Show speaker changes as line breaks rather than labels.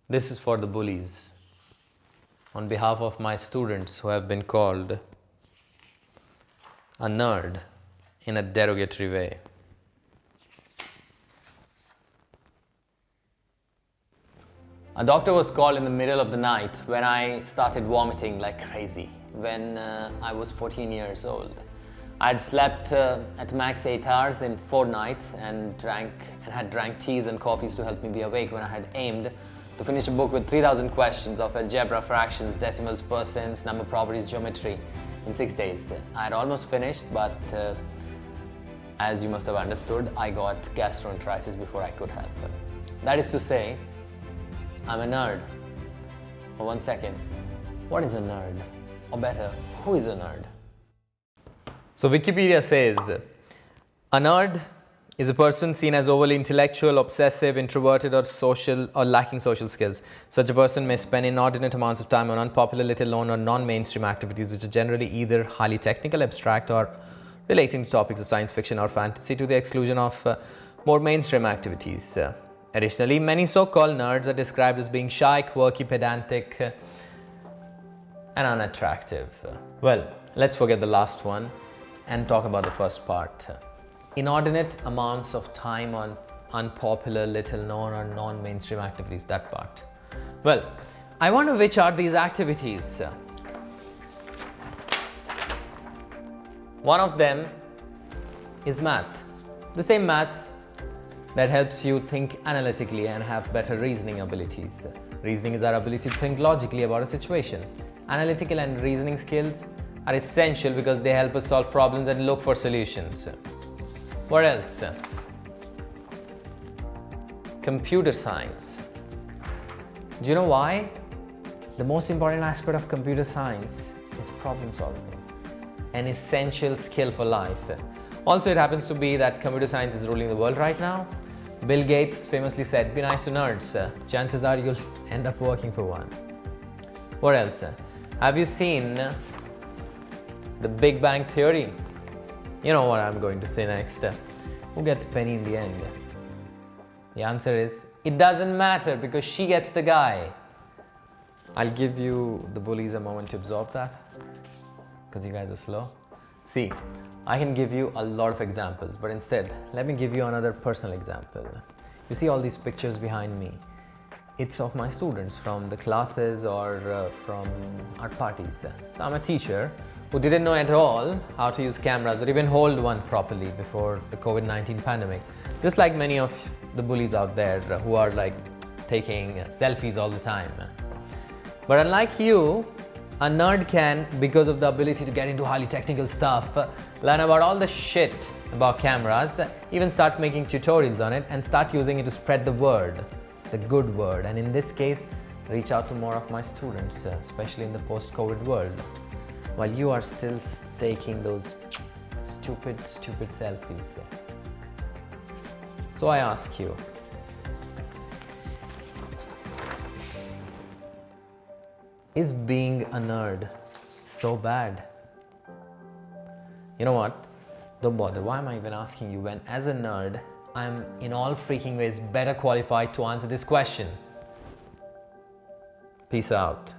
This is for the bullies, on behalf of my students who have been called a nerd in a derogatory way. A doctor was called in the middle of the night when I started vomiting like crazy when I was 14 years old. I had slept at max 8 hours in 4 nights and had drank teas and coffees to help me be awake when I had aimed to finish a book with 3,000 questions of algebra, fractions, decimals, percents, number properties, geometry in 6 days. I had almost finished, but as you must have understood, I got gastroenteritis before I could have. That is to say, I'm a nerd. For 1 second, what is a nerd? Or better, who is a nerd? So Wikipedia says, a nerd is a person seen as overly intellectual, obsessive, introverted or lacking social skills. Such a person may spend inordinate amounts of time on unpopular, little known or non-mainstream activities which are generally either highly technical, abstract or relating to topics of science fiction or fantasy to the exclusion of more mainstream activities. Additionally, many so-called nerds are described as being shy, quirky, pedantic and unattractive. Well, let's forget the last one and talk about the first part. Inordinate amounts of time on unpopular, little known or non-mainstream activities, that part. Well, I wonder which are these activities. One of them is math. The same math that helps you think analytically and have better reasoning abilities. Reasoning is our ability to think logically about a situation. Analytical and reasoning skills are essential because they help us solve problems and look for solutions. What else? Computer science. Do you know why? The most important aspect of computer science is problem solving, an essential skill for life. Also, it happens to be that computer science is ruling the world right now. Bill Gates famously said, be nice to nerds. Chances are you'll end up working for one. What else? Have you seen The Big Bang Theory? You know what I'm going to say next. Who gets Penny in the end? The answer is, it doesn't matter because she gets the guy. I'll give you, the bullies, a moment to absorb that because you guys are slow. See, I can give you a lot of examples, but instead, let me give you another personal example. You see all these pictures behind me? It's of my students from the classes or from art parties. So I'm a teacher who didn't know at all how to use cameras or even hold one properly before the COVID-19 pandemic. Just like many of the bullies out there who are like taking selfies all the time. But unlike you, a nerd can, because of the ability to get into highly technical stuff, learn about all the shit about cameras, even start making tutorials on it and start using it to spread the word, the good word, and in this case, reach out to more of my students, especially in the post-COVID world, while you are still taking those stupid selfies. So I ask you, is being a nerd so bad? You know what? Don't bother. Why am I even asking you when, as a nerd, I'm in all freaking ways better qualified to answer this question? Peace out.